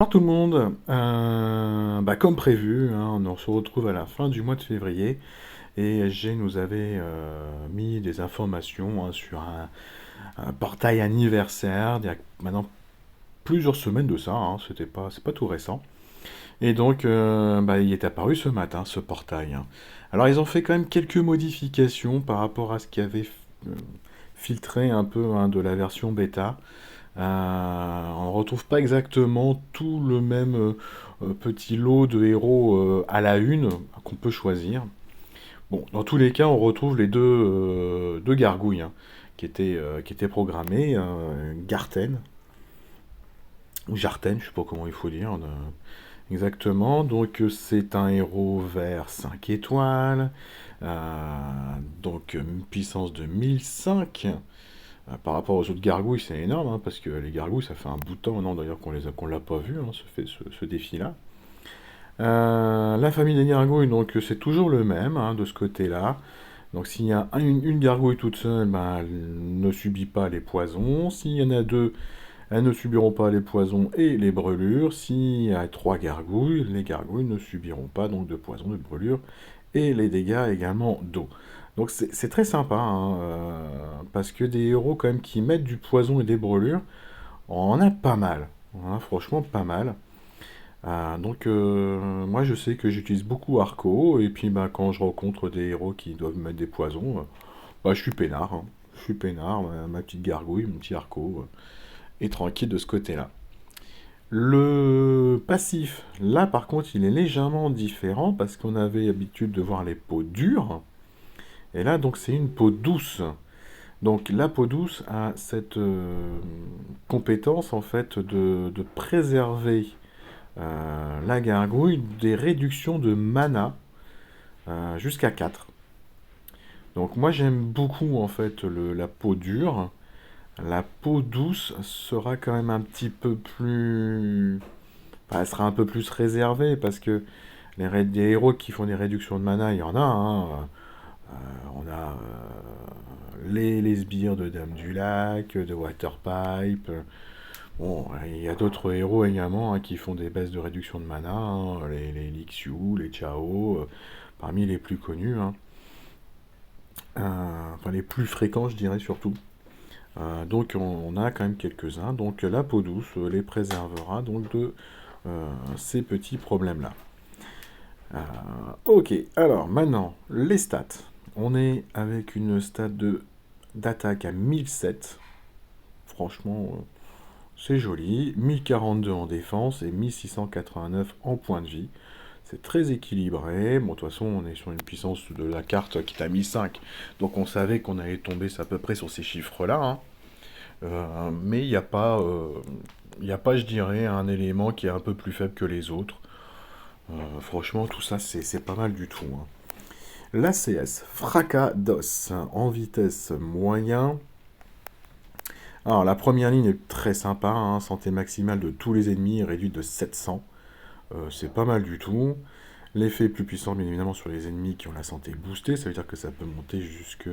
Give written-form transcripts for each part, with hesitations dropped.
Bonjour tout le monde. Comme prévu, hein, on se retrouve à la fin du mois de février et SG nous avait mis des informations, hein, sur un portail anniversaire il y a maintenant plusieurs semaines de ça, hein, c'est pas tout récent. Et donc, il est apparu ce matin, ce portail, hein. Alors ils ont fait quand même quelques modifications par rapport à ce qui avait euh, filtré un peu, hein, de la version bêta. On ne retrouve pas exactement tout le même petit lot de héros à la une qu'on peut choisir. Bon, dans tous les cas, on retrouve les deux gargouilles, hein, qui étaient programmées, Garten, ou Jarten, je sais pas comment il faut dire, exactement. Donc c'est un héros vert 5 étoiles, donc une puissance de 1005. Par rapport aux autres gargouilles, c'est énorme, hein, parce que les gargouilles, ça fait un bout de temps maintenant d'ailleurs qu'on l'a pas vu, hein, ce défi-là. La famille des gargouilles, donc c'est toujours le même, hein, de ce côté-là. Donc s'il y a une gargouille toute seule, ben, elle ne subit pas les poisons. S'il y en a deux, elles ne subiront pas les poisons et les brûlures. S'il y a trois gargouilles, les gargouilles ne subiront pas donc de poisons, de brûlures et les dégâts également d'eau. Donc c'est très sympa, hein, parce que des héros quand même qui mettent du poison et des brûlures, on en a pas mal, hein, franchement pas mal. Moi je sais que j'utilise beaucoup Arco, et puis quand je rencontre des héros qui doivent mettre des poisons, je suis peinard, hein. Je suis peinard, ma petite gargouille, mon petit Arco, est tranquille de ce côté-là. Le passif, là par contre, il est légèrement différent parce qu'on avait l'habitude de voir les peaux dures. Et là, donc, c'est une peau douce. Donc, la peau douce a cette compétence, en fait, de préserver la gargouille des réductions de mana jusqu'à 4. Donc, moi, j'aime beaucoup, en fait, la peau dure. La peau douce sera quand même un petit peu plus... elle sera un peu plus réservée parce que des héros qui font des réductions de mana, il y en a, hein. On a les sbires de Dame du Lac, de Waterpipe. Bon, il y a d'autres héros également, hein, qui font des baisses de réduction de mana, hein, les Lixiu, les Chao, parmi les plus connus, hein. Enfin, les plus fréquents, je dirais surtout. Donc on a quand même quelques-uns. Donc la peau douce les préservera donc de ces petits problèmes-là. Euh, ok, alors maintenant, les stats. On est avec une stat d'attaque à 1007. Franchement, c'est joli. 1042 en défense et 1689 en points de vie. C'est très équilibré. Bon, de toute façon, on est sur une puissance de la carte qui est à 1005. Donc on savait qu'on allait tomber à peu près sur ces chiffres-là, hein. Mais il n'y a pas, je dirais, un élément qui est un peu plus faible que les autres. Franchement, tout ça, c'est pas mal du tout, hein. L'ACS, fracas d'os, en vitesse moyen. Alors, la première ligne est très sympa, hein, santé maximale de tous les ennemis réduite de 700. C'est pas mal du tout. L'effet est plus puissant, bien évidemment, sur les ennemis qui ont la santé boostée. Ça veut dire que ça peut monter jusque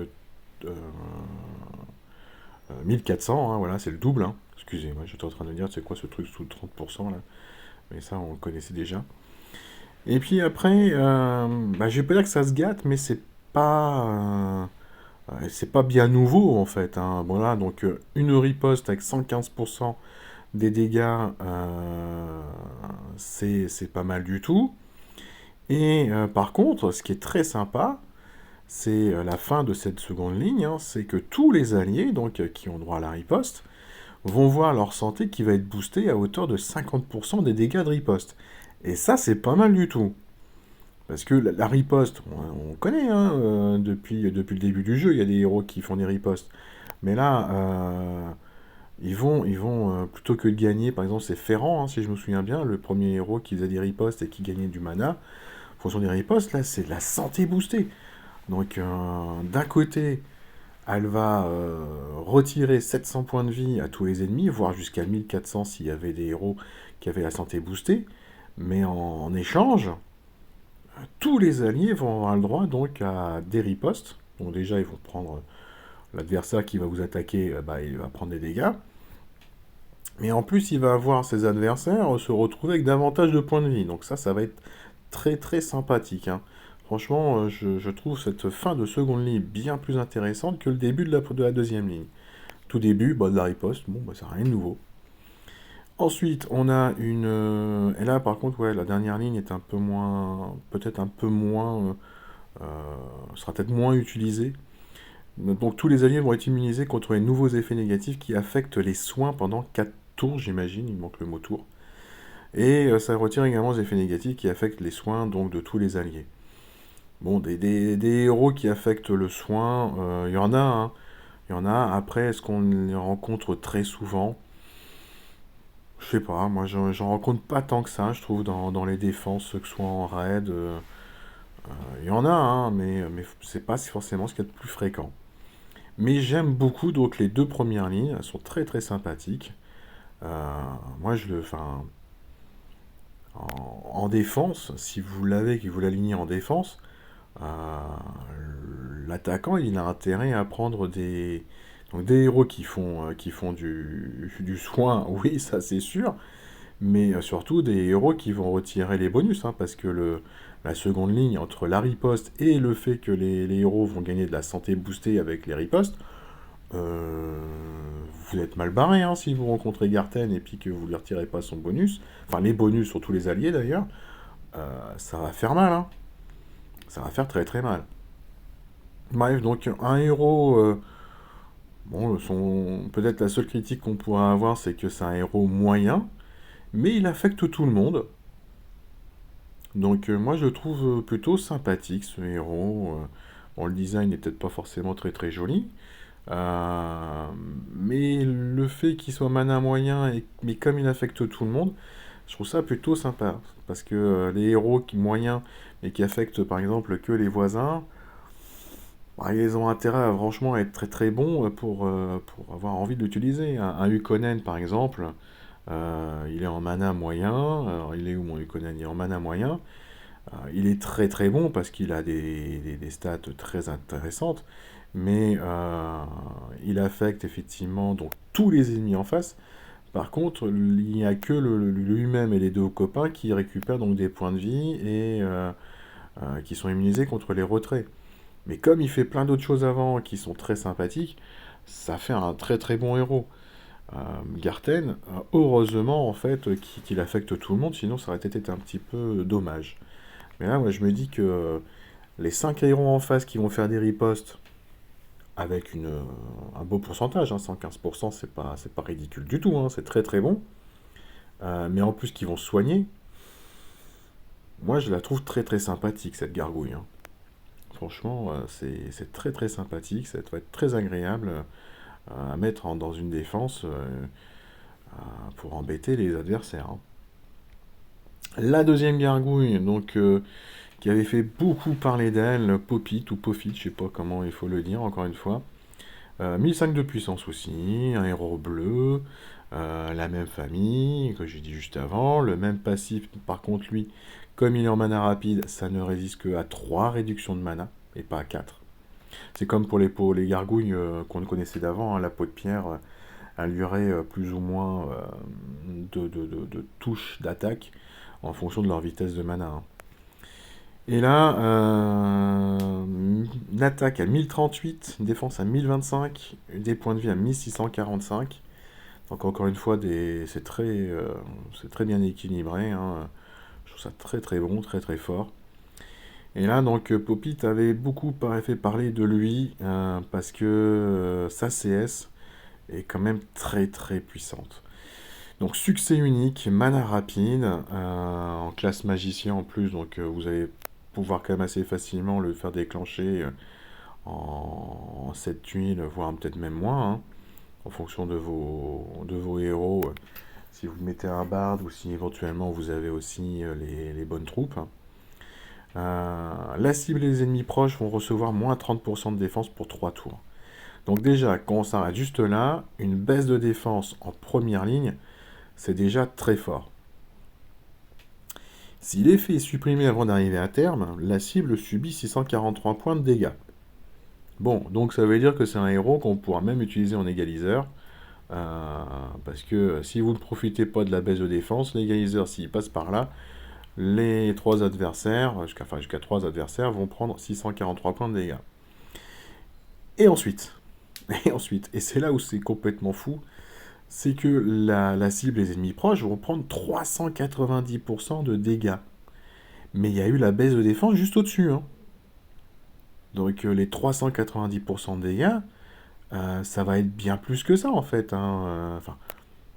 1400, hein, voilà, c'est le double, hein. Excusez-moi, j'étais en train de dire, c'est quoi ce truc sous 30% là? Mais ça, on le connaissait déjà. Et puis après, je vais pas dire que ça se gâte, mais c'est pas bien nouveau en fait, hein. Voilà, donc une riposte avec 115% des dégâts, c'est pas mal du tout. Et par contre, ce qui est très sympa, c'est la fin de cette seconde ligne, hein, c'est que tous les alliés, donc qui ont droit à la riposte, vont voir leur santé qui va être boostée à hauteur de 50% des dégâts de riposte. Et ça, c'est pas mal du tout. Parce que la riposte, on connaît, hein, depuis le début du jeu, il y a des héros qui font des ripostes. Mais là, plutôt que de gagner, par exemple, c'est Ferrand, hein, si je me souviens bien, le premier héros qui faisait des ripostes et qui gagnait du mana. En fonction des ripostes, là, c'est de la santé boostée. Donc, d'un côté, elle va retirer 700 points de vie à tous les ennemis, voire jusqu'à 1400 s'il y avait des héros qui avaient la santé boostée. Mais en échange, tous les alliés vont avoir le droit donc à des ripostes. Donc déjà, ils vont prendre l'adversaire qui va vous attaquer, il va prendre des dégâts. Mais en plus, il va avoir ses adversaires se retrouver avec davantage de points de vie. Donc ça va être très très sympathique, hein. Franchement, je trouve cette fin de seconde ligne bien plus intéressante que le début de la deuxième ligne. Tout début, bah, de la riposte, bon, bah, c'est rien de nouveau. Ensuite, on a une... et là, par contre, ouais, la dernière ligne est un peu moins... Peut-être un peu moins... sera peut-être moins utilisée. Donc tous les alliés vont être immunisés contre les nouveaux effets négatifs qui affectent les soins pendant 4 tours, j'imagine, il manque le mot tour. Et ça retire également les effets négatifs qui affectent les soins donc de tous les alliés. Bon, des héros qui affectent le soin, il y en a, hein. Il y en a. Après, est-ce qu'on les rencontre très souvent? Je sais pas, moi j'en rencontre pas tant que ça, je trouve, dans les défenses, que ce soit en raid. Il y en a, hein, mais c'est pas forcément ce qu'il y a de plus fréquent. Mais j'aime beaucoup donc les deux premières lignes, elles sont très très sympathiques. Euh, moi je le. Enfin, en défense, si vous l'avez, que vous l'alignez en défense, euh, l'attaquant il a intérêt à prendre donc des héros qui font du soin, oui, ça c'est sûr, mais surtout des héros qui vont retirer les bonus, hein, parce que la seconde ligne entre la riposte et le fait que les héros vont gagner de la santé boostée avec les ripostes, euh, vous êtes mal barré, hein, si vous rencontrez Garten et puis que vous lui retirez pas son bonus, enfin les bonus sur tous les alliés d'ailleurs, ça va faire mal, hein. Ça va faire très très mal. Bref, donc un héros, bon, peut-être la seule critique qu'on pourra avoir, c'est que c'est un héros moyen, mais il affecte tout le monde. Donc moi je le trouve plutôt sympathique ce héros. Bon, le design n'est peut-être pas forcément très très joli, euh, mais le fait qu'il soit mana moyen, mais comme il affecte tout le monde, je trouve ça plutôt sympa. Parce que les héros moyens, mais qui affectent par exemple que les voisins, bah, ils ont intérêt à franchement être très très bons pour avoir envie de l'utiliser. Un Ukonen par exemple, il est en mana moyen. Alors il est où mon Ukonen? Il est en mana moyen. Il est très très bon parce qu'il a des stats très intéressantes, mais il affecte effectivement donc tous les ennemis en face. Par contre, il n'y a que lui-même et les deux copains qui récupèrent donc des points de vie et qui sont immunisés contre les retraits. Mais comme il fait plein d'autres choses avant qui sont très sympathiques, ça fait un très très bon héros. Garten, heureusement en fait qu'il affecte tout le monde, sinon ça aurait été un petit peu dommage. Mais là, moi, je me dis que les 5 héros en face qui vont faire des ripostes avec un beau pourcentage, hein, 115%, c'est pas ridicule du tout, hein, c'est très très bon. Mais en plus, qui vont soigner, moi, je la trouve très très sympathique, cette gargouille, hein. Franchement, c'est très très sympathique, ça va être très agréable à mettre dans une défense pour embêter les adversaires, hein. La deuxième gargouille, donc, qui avait fait beaucoup parler d'elle, Popit ou Pofit, je sais pas comment il faut le dire, encore une fois. 1005 de puissance aussi, un héros bleu, la même famille que j'ai dit juste avant, le même passif, par contre lui, comme il est en mana rapide, ça ne résiste que à 3 réductions de mana, et pas à 4. C'est comme pour les gargouilles qu'on connaissait d'avant, hein, la peau de pierre, elle lui aurait plus ou moins de touches d'attaque en fonction de leur vitesse de mana, hein. Et là, une attaque à 1038, une défense à 1025, des points de vie à 1645. Donc encore une fois, c'est très bien équilibré, hein. Je trouve ça très très bon, très très fort. Et là, donc, Popit avait beaucoup fait parler de lui parce que sa CS est quand même très très puissante. Donc succès unique, mana rapide, en classe magicien en plus, donc vous allez pouvoir quand même assez facilement le faire déclencher en 7 tuiles, voire peut-être même moins, hein, en fonction de vos héros, si vous mettez un bard ou si éventuellement vous avez aussi les bonnes troupes. La cible et les ennemis proches vont recevoir moins 30% de défense pour 3 tours. Donc déjà, quand on s'arrête juste là, une baisse de défense en première ligne, c'est déjà très fort. Si l'effet est supprimé avant d'arriver à terme, la cible subit 643 points de dégâts. Bon, donc ça veut dire que c'est un héros qu'on pourra même utiliser en égaliseur. Parce que si vous ne profitez pas de la baisse de défense, les geysers, s'ils passent par là, les trois adversaires, jusqu'à 3 adversaires, vont prendre 643 points de dégâts. Et ensuite, et c'est là où c'est complètement fou, c'est que la cible, les ennemis proches, vont prendre 390% de dégâts. Mais il y a eu la baisse de défense juste au-dessus, hein. Donc les 390% de dégâts, ça va être bien plus que ça en fait, hein. Enfin,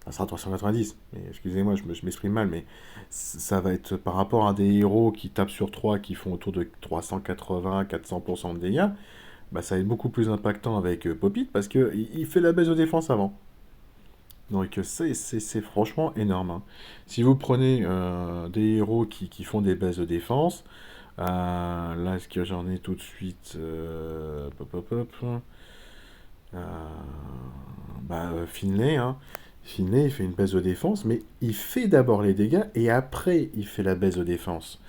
ça sera 390, mais excusez-moi, je m'exprime mal, mais ça va être par rapport à des héros qui tapent sur 3 qui font autour de 380-400% de dégâts, bah, ça va être beaucoup plus impactant avec Popit parce qu'il fait la baisse de défense avant. Donc c'est franchement énorme, hein. Si vous prenez des héros qui font des baisses de défense, là ce que j'en ai tout de suite, hop, hop, hop, Finlay, hein. Finlay, il fait une baisse de défense, mais il fait d'abord les dégâts et après il fait la baisse de défense.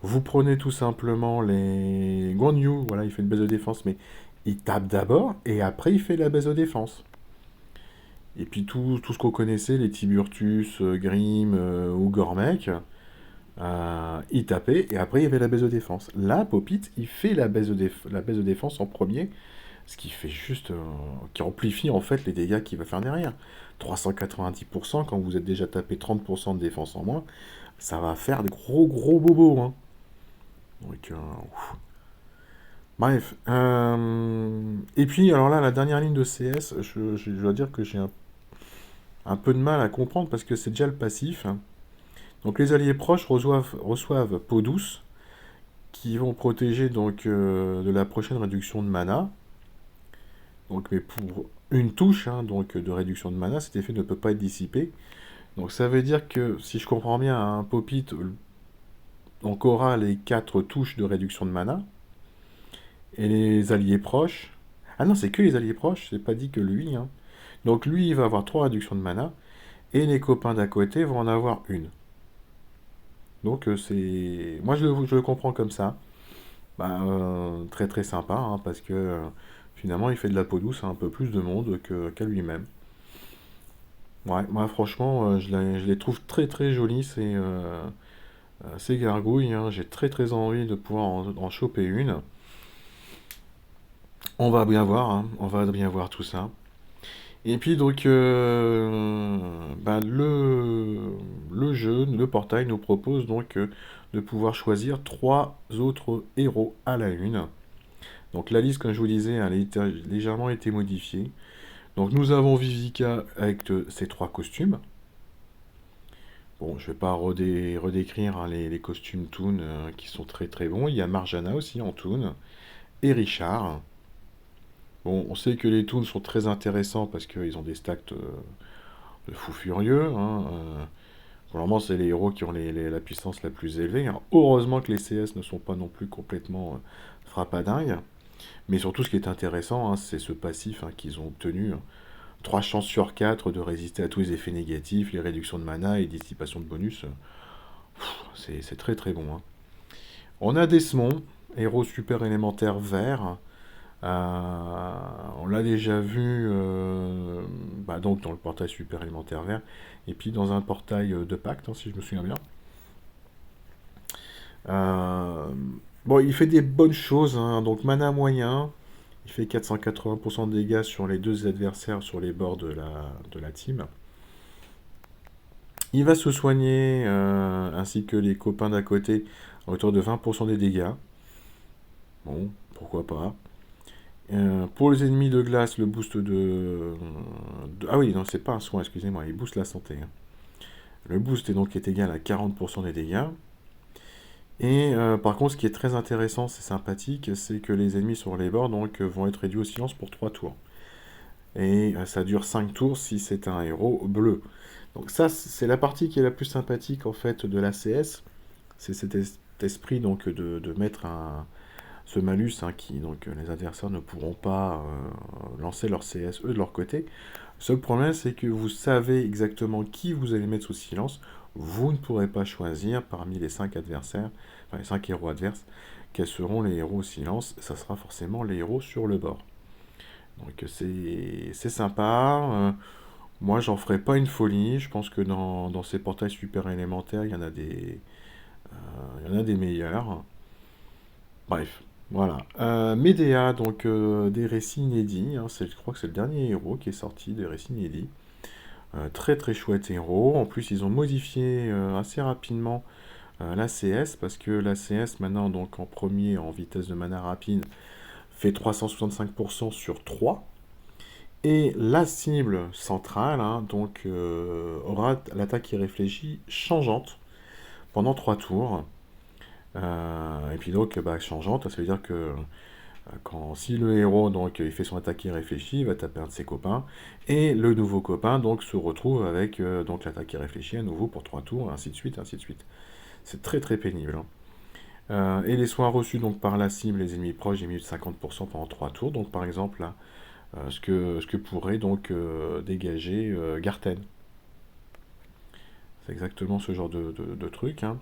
Vous prenez tout simplement les Guan Yu, voilà, il fait une baisse de défense, mais il tape d'abord et après il fait la baisse de défense. Et puis tout ce qu'on connaissait, les Tiburtus, Grimm ou Gormek, il tapait et après il y avait la baisse de défense. Là, Popit, il fait la baisse de défense en premier, ce qui fait juste. Qui amplifie en fait les dégâts qu'il va faire derrière. 390%, quand vous êtes déjà tapé 30% de défense en moins, ça va faire de gros gros bobos, hein. Donc, bref. Et puis, alors là, la dernière ligne de CS, je dois dire que j'ai un peu de mal à comprendre parce que c'est déjà le passif, hein. Donc, les alliés proches reçoivent peau douce qui vont protéger donc de la prochaine réduction de mana. Donc, mais pour une touche, hein, donc de réduction de mana, cet effet ne peut pas être dissipé. Donc ça veut dire que si je comprends bien, un Popit donc aura les 4 touches de réduction de mana. Et les alliés proches. Ah non, c'est que les alliés proches, c'est pas dit que lui, hein. Donc lui, il va avoir 3 réductions de mana. Et les copains d'à côté vont en avoir une. Donc c'est. Moi je le comprends comme ça. Bah, très très sympa, hein, parce que finalement il fait de la peau douce à un peu plus de monde qu'à lui-même. Ouais, moi franchement, je les trouve très très jolis ces gargouilles, hein. J'ai très très envie de pouvoir en choper une. On va bien voir, hein. On va bien voir tout ça. Et puis donc, le jeu, le portail nous propose donc de pouvoir choisir 3 autres héros à la une. Donc la liste, comme je vous disais, elle a légèrement été modifiée. Donc nous avons Vivica avec ses 3 costumes. Bon, je vais pas redécrire, hein, les costumes Toon qui sont très très bons. Il y a Marjana aussi en Toon. Et Richard. Bon, on sait que les Toons sont très intéressants parce qu'ils ont des stacks de fous furieux, hein. Pour le moment, c'est les héros qui ont la puissance la plus élevée, hein. Heureusement que les CS ne sont pas non plus complètement frappadingues. Mais surtout, ce qui est intéressant, hein, c'est ce passif, hein, qu'ils ont obtenu, hein. 3 chances sur 4 de résister à tous les effets négatifs, les réductions de mana et dissipation de bonus. C'est très très bon, hein. On a Desmond, héros super élémentaire vert. On l'a déjà vu donc dans le portail super élémentaire vert et puis dans un portail de pacte, hein, si je me souviens bien. Euh, bon, il fait des bonnes choses, hein. Donc mana moyen, il fait 480% de dégâts sur les 2 adversaires sur les bords de la team. Il va se soigner ainsi que les copains d'à côté à hauteur de 20% des dégâts. Bon, pourquoi pas. Pour les ennemis de glace, le boost Ah oui, non, c'est pas un soin, excusez-moi, il booste la santé, hein. Le boost est égal à 40% des dégâts. Et par contre, ce qui est très intéressant, c'est sympathique, c'est que les ennemis sur les bords vont être réduits au silence pour 3 tours. Et ça dure 5 tours si c'est un héros bleu. Donc ça, c'est la partie qui est la plus sympathique en fait de la CS. C'est cet esprit de mettre ce malus, hein, les adversaires ne pourront pas lancer leur CS eux de leur côté. Le seul problème, c'est que vous savez exactement qui vous allez mettre sous silence. Vous ne pourrez pas choisir parmi les 5 adversaires, enfin les 5 héros adverses, quels seront les héros au silence. Ça sera forcément les héros sur le bord. Donc c'est sympa. Moi, j'en ferai pas une folie. Je pense que dans ces portails super élémentaires, il y en a des meilleurs. Bref, voilà. Médéa, donc des récits inédits, hein. Je crois que c'est le dernier héros qui est sorti, des récits inédits. Très très chouette héros. En plus, ils ont modifié assez rapidement l'ACS, parce que l'ACS maintenant, donc en premier en vitesse de mana rapide, fait 365% sur 3. Et la cible centrale, hein, donc, aura l'attaque qui réfléchit changeante pendant 3 tours. Et puis donc, bah, changeante, ça veut dire que si le héros donc, il fait son attaque qui réfléchit, il va taper un de ses copains. Et le nouveau copain donc, se retrouve avec donc, l'attaque qui réfléchit à nouveau pour 3 tours, ainsi de suite, ainsi de suite. C'est très très pénible, hein. Et les soins reçus donc, par la cible, les ennemis proches, diminuent de 50% pendant 3 tours. Donc par exemple, là, ce que pourrait donc dégager Garten. C'est exactement ce genre de truc, hein.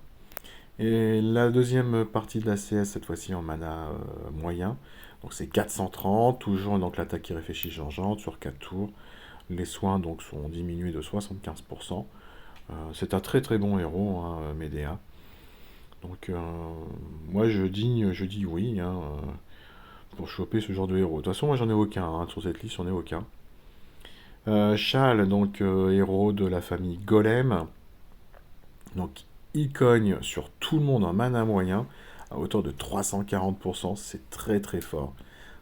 Et la deuxième partie de la CS, cette fois-ci en mana moyen. Donc c'est 430, toujours donc l'attaque qui réfléchit changeante sur 4 tours. Les soins donc sont diminués de 75%. C'est un très très bon héros, hein, Médéa. Donc moi je dis oui, hein, pour choper ce genre de héros. De toute façon, moi j'en ai aucun, hein, sur cette liste, j'en ai aucun. Shal, donc héros de la famille Golem. Donc il cogne sur tout le monde en mana moyen à hauteur de 340%, c'est très très fort.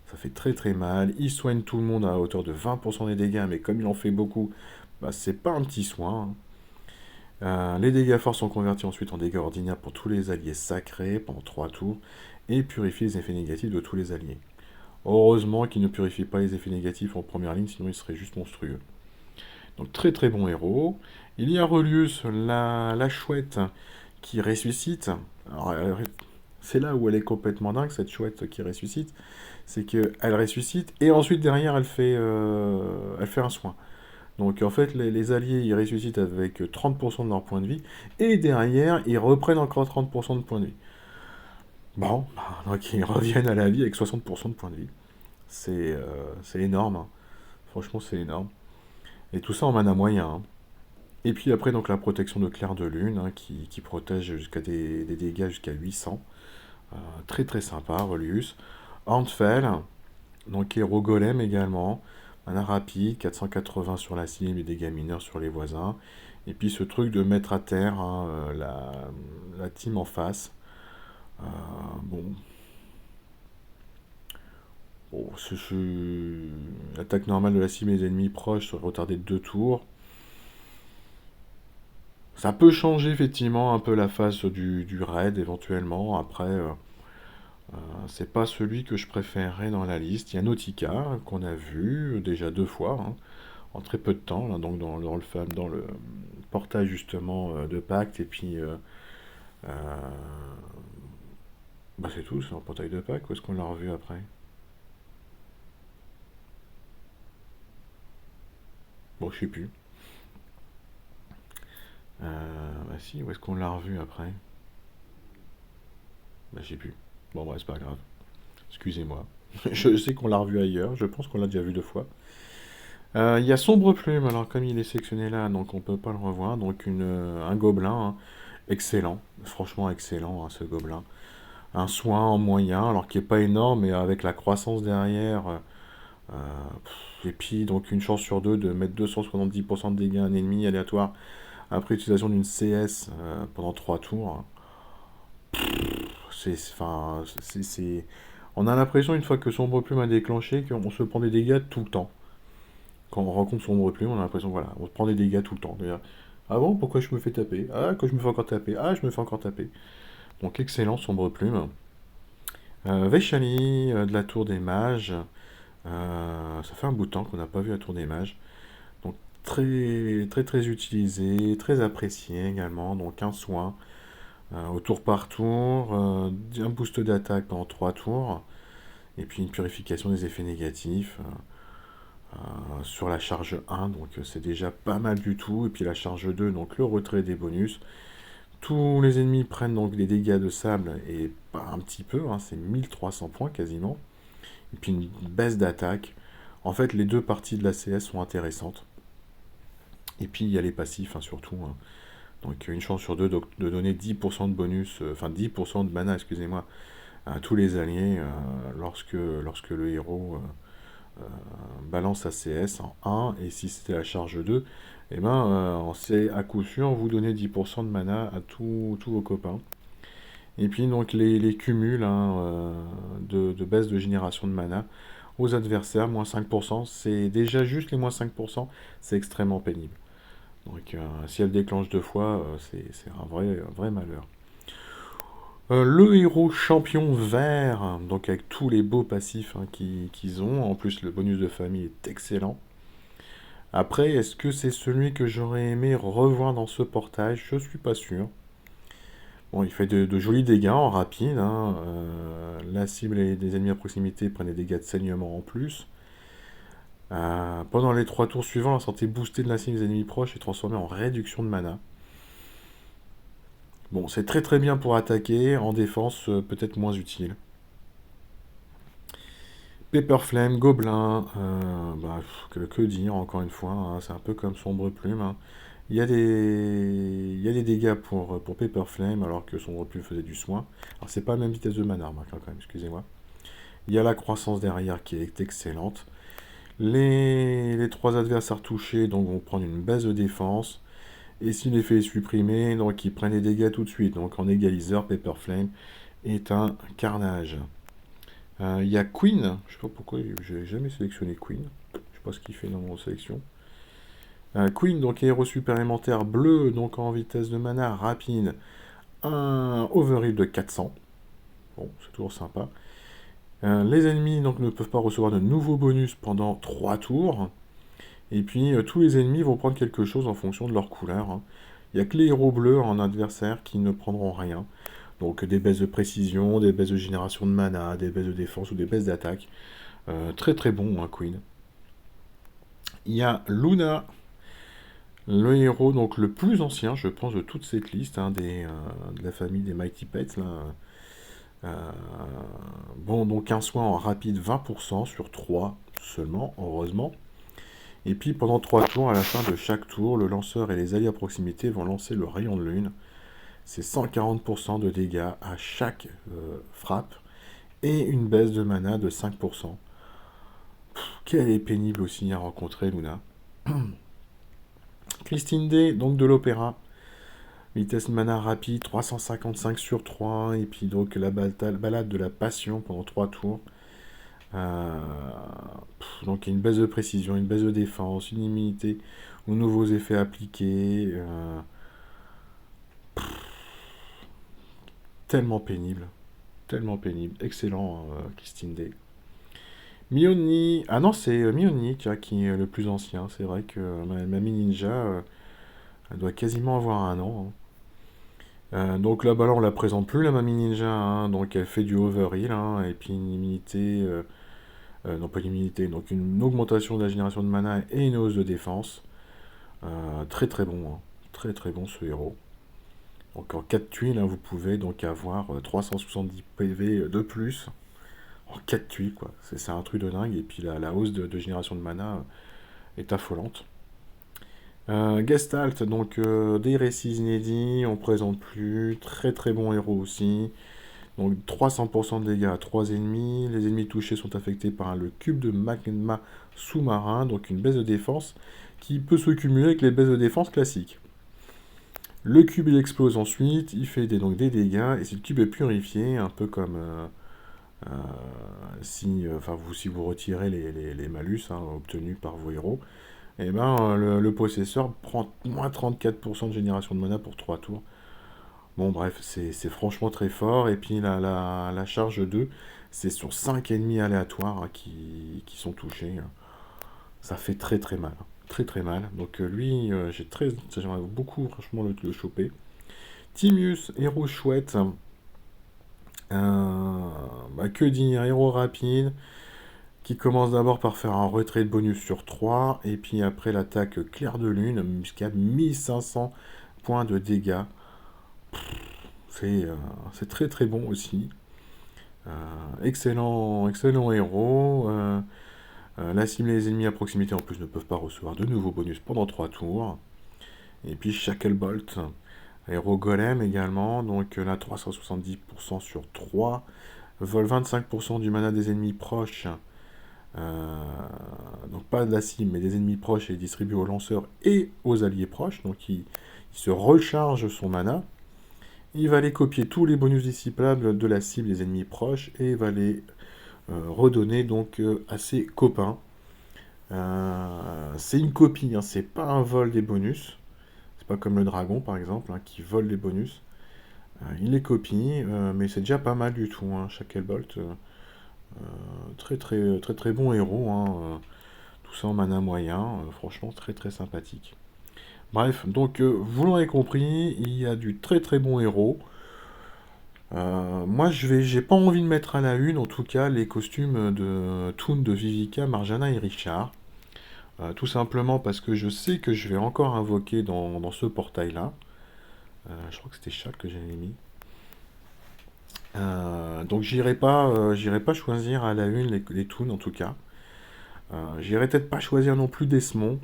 Ça fait très très mal. Il soigne tout le monde à hauteur de 20% des dégâts, mais comme il en fait beaucoup, bah, c'est pas un petit soin, hein. Les dégâts forts sont convertis ensuite en dégâts ordinaires pour tous les alliés sacrés pendant 3 tours et purifient les effets négatifs de tous les alliés. Heureusement qu'il ne purifie pas les effets négatifs en première ligne, sinon il serait juste monstrueux. Donc très très bon héros. Il y a Relius, la chouette qui ressuscite. Alors, c'est là où elle est complètement dingue, cette chouette qui ressuscite. C'est qu'elle ressuscite et ensuite derrière elle fait un soin. Donc en fait les alliés ils ressuscitent avec 30% de leur point de vie et derrière ils reprennent encore 30% de points de vie. Bon, donc ils reviennent à la vie avec 60% de points de vie. C'est énorme, hein. Franchement c'est énorme. Et tout ça en mana moyen, hein. Et puis après, donc la protection de clair de lune, hein, qui protège jusqu'à des dégâts jusqu'à 800. Très très sympa, Relius. Hornfell, donc héros golem également. Mana rapide, 480 sur la cible et dégâts mineurs sur les voisins. Et puis ce truc de mettre à terre, hein, la team en face. Euh, bon. Bon, l'attaque normale de la cible et des ennemis proches serait retardée de 2 tours. Ça peut changer effectivement un peu la face du raid éventuellement. Après, c'est pas celui que je préférerais dans la liste. Il y a Nautica qu'on a vu déjà 2 fois, hein, en très peu de temps, là, donc dans le portage justement de Pacte. Et puis, euh, bah c'est tout, c'est un portail de Pacte. Où est-ce qu'on l'a revu après? Bon, je sais plus. Bah si, où est-ce qu'on l'a revu après? Bah je sais plus. Bon, bref, c'est pas grave. Excusez-moi. Je sais qu'on l'a revu ailleurs. Je pense qu'on l'a déjà vu 2 fois. Il y a Sombre Plume, alors comme il est sélectionné là, donc on peut pas le revoir. Donc un gobelin, hein, excellent, franchement excellent, hein, ce gobelin. Un soin en moyen, alors qui est pas énorme, mais avec la croissance derrière. Et puis donc une chance sur deux de mettre 270% de dégâts à un ennemi aléatoire après utilisation d'une CS pendant 3 tours. Enfin, on a l'impression une fois que Sombre Plume a déclenché qu'on se prend des dégâts tout le temps. Quand on rencontre Sombre Plume, on a l'impression, voilà, on se prend des dégâts tout le temps. D'ailleurs, ah bon, pourquoi je me fais taper? Ah, que je me fais encore taper. Ah, je me fais encore taper. Donc, excellent Sombre Plume. Veshali, de la Tour des Mages. Ça fait un bout de temps qu'on n'a pas vu la Tour des Mages. Donc, très, très, très utilisé, très apprécié également. Donc, un soin au tour par tour, un boost d'attaque pendant 3 tours, et puis une purification des effets négatifs. Sur la charge 1, donc c'est déjà pas mal du tout. Et puis la charge 2, donc le retrait des bonus. Tous les ennemis prennent donc des dégâts de sable, et pas un petit peu, hein, c'est 1300 points quasiment. Et puis une baisse d'attaque. En fait, les deux parties de la CS sont intéressantes. Et puis il y a les passifs, hein, surtout, hein. Donc une chance sur deux de donner 10% de bonus, enfin 10% de mana, excusez-moi, à tous les alliés lorsque le héros balance sa CS en 1, et si c'était la charge 2, et ben c'est à coup sûr vous donnez 10% de mana à tous vos copains. Et puis donc les cumuls, hein, de baisse de génération de mana aux adversaires, moins 5%, c'est déjà juste les moins 5%, c'est extrêmement pénible. Donc si elle déclenche deux fois, c'est un vrai malheur. Le héros champion vert, donc avec tous les beaux passifs, hein, qu'ils ont, en plus le bonus de famille est excellent. Après, est-ce que c'est celui que j'aurais aimé revoir dans ce portage? Je suis pas sûr. Bon, il fait de jolis dégâts en rapide, hein. La cible et des ennemis à proximité prennent des dégâts de saignement en plus. Pendant les 3 tours suivants, la santé boostée de la cible des ennemis proches est transformée en réduction de mana. Bon, c'est très très bien pour attaquer, en défense peut-être moins utile. Pepper Flame, Gobelin, que dire encore une fois, hein, c'est un peu comme Sombre Plume, hein. Il y a des dégâts pour Pepper Flame alors que Sombre Plume faisait du soin. Alors c'est pas la même vitesse de mana, remarque, hein, quand même, excusez-moi. Il y a la croissance derrière qui est excellente. Les trois adversaires touchés donc, vont prendre une baisse de défense. Et si l'effet est supprimé, donc ils prennent des dégâts tout de suite. Donc en égaliseur, Pepper Flame est un carnage. Il y a Queen, je sais pas pourquoi j'ai jamais sélectionné Queen. Je sais pas ce qu'il fait dans mon sélection. Queen, donc héros supplémentaire bleu, donc en vitesse de mana rapide. Un overheal de 400. Bon, c'est toujours sympa. Les ennemis donc, ne peuvent pas recevoir de nouveaux bonus pendant 3 tours. Et puis tous les ennemis vont prendre quelque chose en fonction de leur couleur, hein. Il n'y a que les héros bleus en adversaire qui ne prendront rien. Donc des baisses de précision, des baisses de génération de mana, des baisses de défense ou des baisses d'attaque. Très très bon, hein, Queen. Il y a Luna, le héros donc le plus ancien, je pense, de toute cette liste, hein, de la famille des Mighty Pets. Là. Bon, donc un soin en rapide 20% sur 3 seulement, heureusement. Et puis pendant 3 tours, à la fin de chaque tour, le lanceur et les alliés à proximité vont lancer le rayon de lune. C'est 140% de dégâts à chaque frappe et une baisse de mana de 5%. Qu'elle est pénible aussi à rencontrer, Luna. Christine D, donc de l'opéra. Vitesse mana rapide, 355 sur 3. Et puis donc la balade de la passion pendant 3 tours. Donc il y a une baisse de précision, une baisse de défense, une immunité aux nouveaux effets appliqués. Tellement pénible. Tellement pénible. Excellent, Christine D. Mioni. Ah non, c'est Mioni qui est le plus ancien. C'est vrai que Mamie Ninja, elle doit quasiment avoir un an, hein. Donc là-bas, là, on la présente plus, la Mamie Ninja, hein. Donc elle fait du overheal, hein, et puis une immunité. Non, pas une immunité, donc une augmentation de la génération de mana et une hausse de défense. Très très bon, hein. Très très bon ce héros. Donc en 4 tuiles, hein, vous pouvez donc avoir 370 PV de plus. En 4 tuiles, quoi. C'est un truc de dingue. Et puis la hausse de génération de mana est affolante. Gestalt, donc des récits inédits, on présente plus. Très très bon héros aussi. Donc 300% de dégâts à 3 ennemis. Les ennemis touchés sont affectés par le cube de magma sous-marin, donc une baisse de défense qui peut se cumuler avec les baisses de défense classiques. Le cube il explose ensuite, il fait donc des dégâts, et si le cube est purifié, un peu comme si vous retirez les malus, hein, obtenus par vos héros, et ben le possesseur prend moins 34% de génération de mana pour 3 tours. Bon bref, c'est franchement très fort, et puis la charge 2, c'est sur 5 ennemis aléatoires, hein, qui sont touchés. Ça fait très très mal. Très très mal. Donc lui, j'aimerais beaucoup franchement le choper. Timius, héros chouette. Que dire, héros rapide, qui commence d'abord par faire un retrait de bonus sur 3, et puis après l'attaque clair de lune, jusqu'à 1500 points de dégâts. C'est très très bon aussi. Excellent, excellent héros. La cible et les ennemis à proximité en plus ne peuvent pas recevoir de nouveaux bonus pendant 3 tours. Et puis Shacklebolt, Aéro Golem également, donc là 370% sur 3, vole 25% du mana des ennemis proches, euh, donc pas de la cible, mais des ennemis proches et distribué aux lanceurs et aux alliés proches, donc il se recharge son mana. Il va aller copier tous les bonus dissipables de la cible des ennemis proches et va les redonner donc à ses copains. C'est une copie, hein, c'est pas un vol des bonus. C'est pas comme le dragon par exemple, hein, qui vole les bonus. Il les copie, mais c'est déjà pas mal du tout. Hein, Shacklebolt, très très très très bon héros. Hein, tout ça en mana moyen, franchement très très sympathique. Bref, donc vous l'aurez compris, il y a du très très bon héros. Moi, j'ai pas envie de mettre à la une, en tout cas, les costumes de Toon, de Vivica, Marjana et Richard. Tout simplement parce que je sais que je vais encore invoquer dans ce portail-là. Je crois que c'était Chat que j'avais mis. Donc j'irai pas choisir à la une les Toons, en tout cas. J'irai peut-être pas choisir non plus Desmond,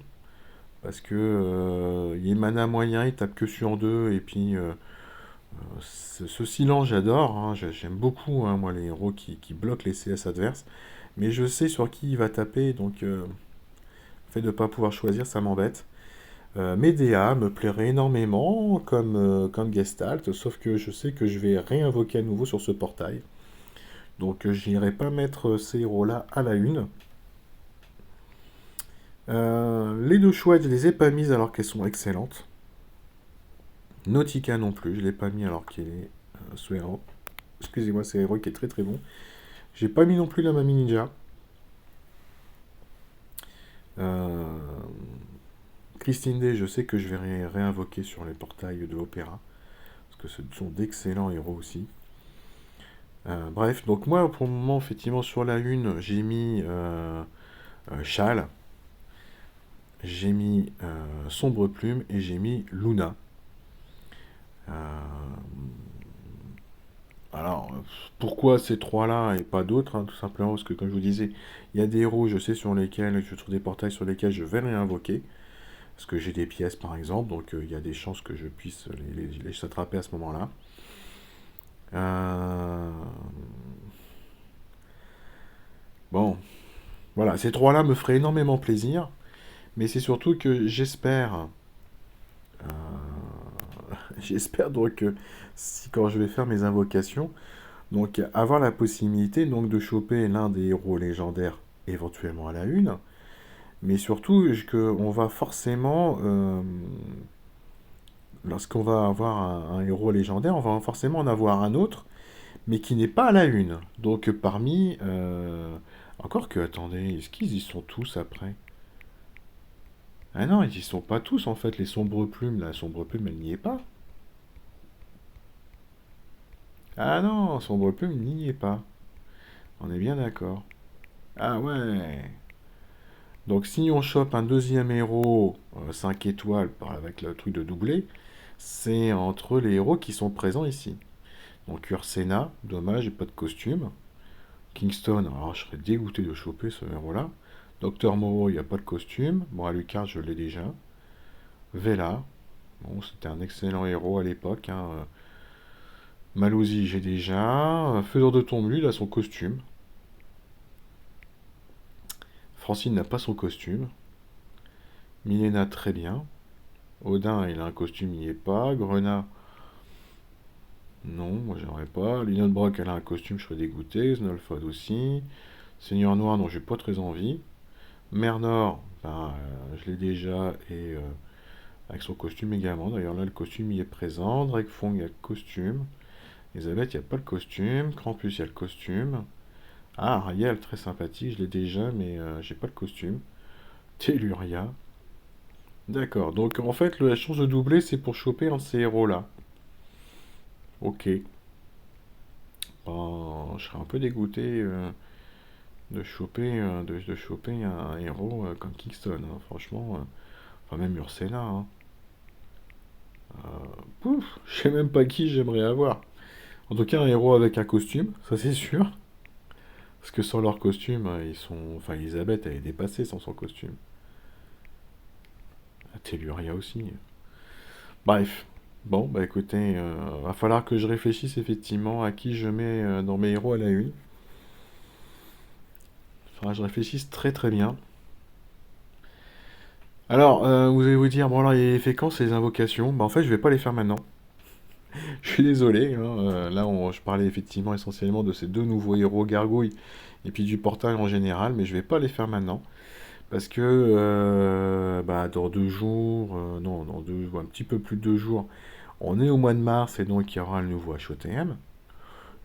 parce que il est mana moyen, il tape que sur 2, et puis ce silence, j'adore, hein, j'aime beaucoup, hein, moi, les héros qui bloquent les CS adverses. Mais je sais sur qui il va taper, donc le fait de ne pas pouvoir choisir, ça m'embête. Medea me plairait énormément comme Gestalt, sauf que je sais que je vais réinvoquer à nouveau sur ce portail. Donc j'irai pas mettre ces héros-là à la une. Les deux chouettes, je les ai pas mises alors qu'elles sont excellentes. Nautica non plus, je l'ai pas mis alors qu'il est ce héros. Excusez-moi, c'est un héros qui est très très bon. J'ai pas mis non plus la Mamie Ninja. Euh, Christine Day, je sais que je vais réinvoquer sur les portails de l'opéra. Parce que ce sont d'excellents héros aussi. Bref, donc moi pour le moment, effectivement, sur la une, j'ai mis Châle, j'ai mis Sombre Plume et j'ai mis Luna. Euh, alors, pourquoi ces trois-là et pas d'autres, hein, tout simplement parce que, comme je vous disais, il y a des héros, je sais, sur des portails sur lesquels je vais réinvoquer. Parce que j'ai des pièces, par exemple, donc il y a des chances que je puisse les attraper à ce moment-là. Euh, Bon, voilà, ces trois-là me feraient énormément plaisir. Mais c'est surtout que j'espère, j'espère donc que si quand je vais faire mes invocations, donc avoir la possibilité donc de choper l'un des héros légendaires éventuellement à la une, mais surtout qu'on va forcément, lorsqu'on va avoir un héros légendaire, on va forcément en avoir un autre, mais qui n'est pas à la une. Donc parmi, encore que, attendez, est-ce qu'ils y sont tous après? Ah non, ils y sont pas tous en fait, les sombres plumes, la sombre plume elle n'y est pas. Ah non, sombre plume n'y est pas. On est bien d'accord. Ah ouais. Donc si on chope un deuxième héros 5 étoiles avec le truc de doublé, c'est entre les héros qui sont présents ici. Donc Ursena, dommage, j'ai pas de costume. Kingston, alors je serais dégoûté de choper ce héros-là. Docteur Moreau, il n'y a pas de costume. Bon, Alucard, je l'ai déjà. Vela, bon, c'était un excellent héros à l'époque. Hein. Malouzi, j'ai déjà. Faiseur de tombe, lui, il a son costume. Francine n'a pas son costume. Milena, très bien. Odin, il a un costume, il n'y est pas. Grenat, non, moi j'aimerais pas. Brock, elle a un costume, je serais dégoûté. Snowfod aussi. Seigneur Noir, non, j'ai pas très envie. Mernor, ben, je l'ai déjà et avec son costume également. D'ailleurs, là, le costume y est présent. Drakefong, il y a le costume. Elisabeth, il n'y a pas le costume. Krampus, il y a le costume. Ah, Ariel, très sympathique, je l'ai déjà, mais j'ai pas le costume. Telluria. D'accord, donc en fait, la chance de doubler, c'est pour choper un de ces héros-là. Ok. Ben, je serais un peu dégoûté de choper un héros comme Kingston, hein, franchement. Enfin, même Ursena. Hein. Pouf, je sais même pas qui j'aimerais avoir. En tout cas, un héros avec un costume, ça c'est sûr. Parce que sans leur costume, ils sont. Enfin, Elisabeth, elle est dépassée sans son costume. Telluria aussi. Bref. Bon, bah écoutez, va falloir que je réfléchisse effectivement à qui je mets dans mes héros à la une. Faudra que je réfléchisse très très bien. Alors, vous allez vous dire, bon alors il fait quand ces invocations? Bah en fait je vais pas les faire maintenant. Je suis désolé, hein, là je parlais effectivement essentiellement de ces deux nouveaux héros gargouilles et puis du portail en général, mais je vais pas les faire maintenant. Parce que bah, dans 2 jours, non, un petit peu plus de 2 jours, on est au mois de mars et donc il y aura le nouveau HOTM.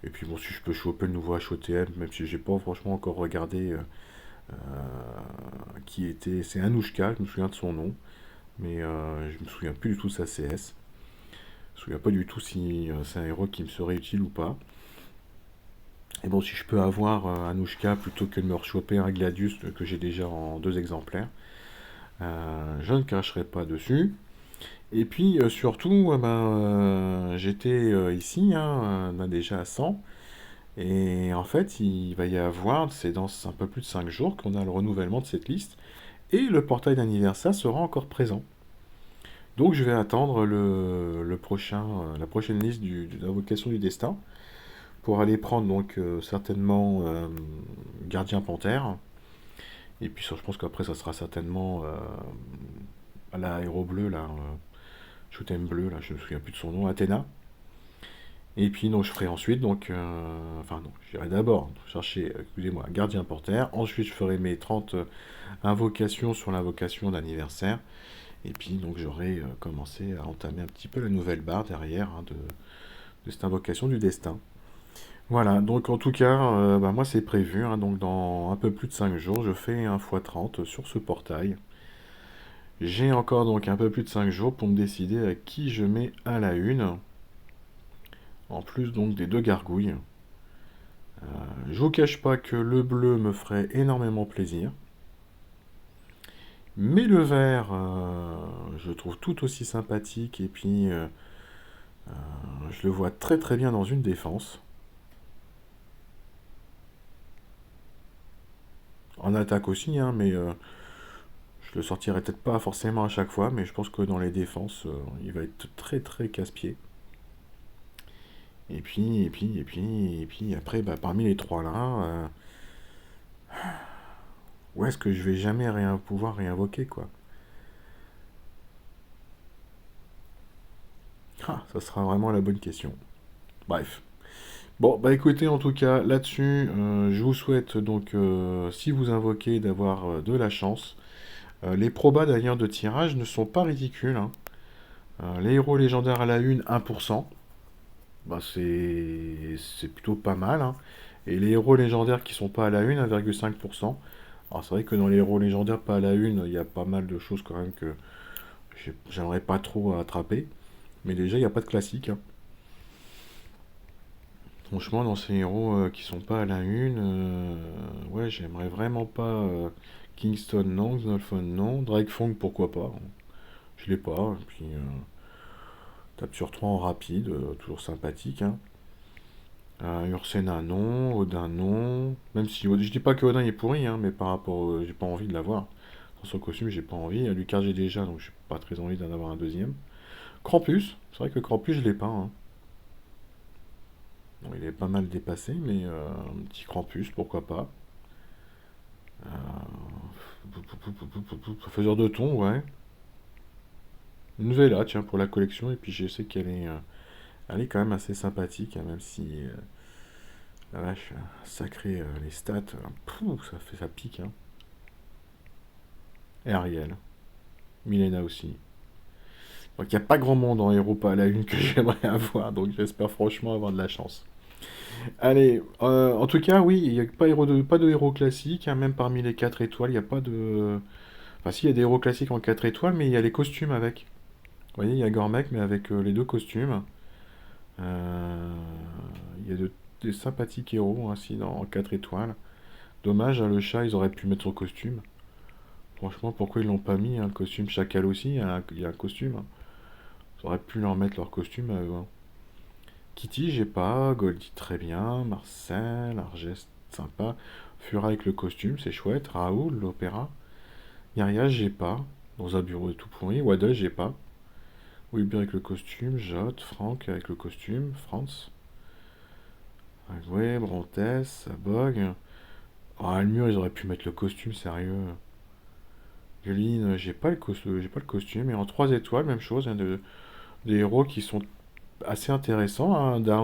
Et puis bon, si je peux choper le nouveau HOTM, même si j'ai pas franchement encore regardé qui était. C'est Anouchka, je me souviens de son nom, mais je me souviens plus du tout de sa CS. Je me souviens pas du tout si c'est un héros qui me serait utile ou pas. Et bon, si je peux avoir Anouchka plutôt que de me rechoper un Gladius que j'ai déjà en 2 exemplaires, je ne cracherai pas dessus. Et puis surtout, ben, j'étais ici, hein, ben, déjà à 100. Et en fait, il va y avoir, c'est dans un peu plus de 5 jours qu'on a le renouvellement de cette liste. Et le portail d'anniversaire sera encore présent. Donc je vais attendre la prochaine liste de l'invocation du destin pour aller prendre donc certainement Gardien Panthère. Et puis ça, je pense qu'après ça sera certainement à la héros bleu, là, Shoot'em bleu, là, je me souviens plus de son nom, Athéna. Et puis donc je ferai ensuite, donc, enfin non, je dirais d'abord chercher, excusez-moi, Gardien Porteur. Ensuite je ferai mes 30 invocations sur l'invocation d'anniversaire. Et puis donc j'aurai commencé à entamer un petit peu la nouvelle barre derrière hein, de cette invocation du destin. Voilà, donc en tout cas, bah, moi c'est prévu, hein, donc dans un peu plus de 5 jours, je fais un x30 sur ce portail. J'ai encore donc un peu plus de 5 jours pour me décider à qui je mets à la une, en plus donc des deux gargouilles. Je vous cache pas que le bleu me ferait énormément plaisir, mais le vert, je trouve tout aussi sympathique et puis je le vois très très bien dans une défense. En attaque aussi, hein, mais je le sortirai peut-être pas forcément à chaque fois, mais je pense que dans les défenses, il va être très très casse-pied. Et puis après, bah, parmi les trois là, où est-ce que je vais jamais pouvoir réinvoquer, quoi? Ah, ça sera vraiment la bonne question. Bref. Bon, bah écoutez, en tout cas, là-dessus, je vous souhaite donc, si vous invoquez, d'avoir de la chance. Les probas d'ailleurs de tirage ne sont pas ridicules, hein. Les héros légendaires à la une, 1%. Bah c'est plutôt pas mal, hein. Et les héros légendaires qui sont pas à la une, 1,5%. Alors c'est vrai que dans les héros légendaires pas à la une, il y a pas mal de choses quand même que j'aimerais pas trop attraper. Mais déjà, il n'y a pas de classique, hein. Franchement, dans ces héros qui sont pas à la une, ouais, j'aimerais vraiment pas Kingston, non, Xolfon, non, Drakefang, pourquoi pas, hein. Je l'ai pas, et puis tape sur 3 en rapide, toujours sympathique, hein. Ursena, non, Odin, non, même si je dis pas que Odin est pourri, hein, mais par rapport, j'ai pas envie de l'avoir. Dans son costume, j'ai pas envie. Lucas, j'ai déjà, donc j'ai pas très envie d'en avoir un deuxième. Krampus, c'est vrai que Krampus, je l'ai pas, hein. Bon, il est pas mal dépassé, mais un petit Krampus, pourquoi pas. Faiseur de ton, ouais. Une Vela, tiens, pour la collection, et puis je sais elle est quand même assez sympathique, hein, même si, la vache, sacré, les stats, ça pique, hein. Et Ariel, Milena aussi. Donc il n'y a pas grand monde en héros pas à la une que j'aimerais avoir, donc j'espère franchement avoir de la chance. Allez, en tout cas, oui, il n'y a pas de héros classique, hein, même parmi les 4 étoiles, il n'y a pas de... Enfin si, il y a des héros classiques en 4 étoiles, mais il y a les costumes avec. Vous voyez, il y a Gormek, mais avec les deux costumes. Euh, il y a des sympathiques héros ainsi en 4 étoiles. Dommage, hein, le chat, ils auraient pu mettre son costume. Franchement, pourquoi ils l'ont pas mis, hein, le costume Chacal aussi, il y a un costume, hein. Ils auraient pu leur mettre leur costume. Kitty, j'ai pas. Goldie, très bien. Marcel, Argest, sympa. Fura avec le costume, c'est chouette. Raoul, l'opéra. Yaria, j'ai pas. Dans un bureau tout pourri. Waddle, j'ai pas. Wilbur avec le costume, Jot, Franck avec le costume, Franz. Ouais, Brontes, Bog. Oh, Almur, ils auraient pu mettre le costume, sérieux. Yoline, j'ai pas le costume. Et en 3 étoiles, même chose, hein, des héros qui sont assez intéressants, hein.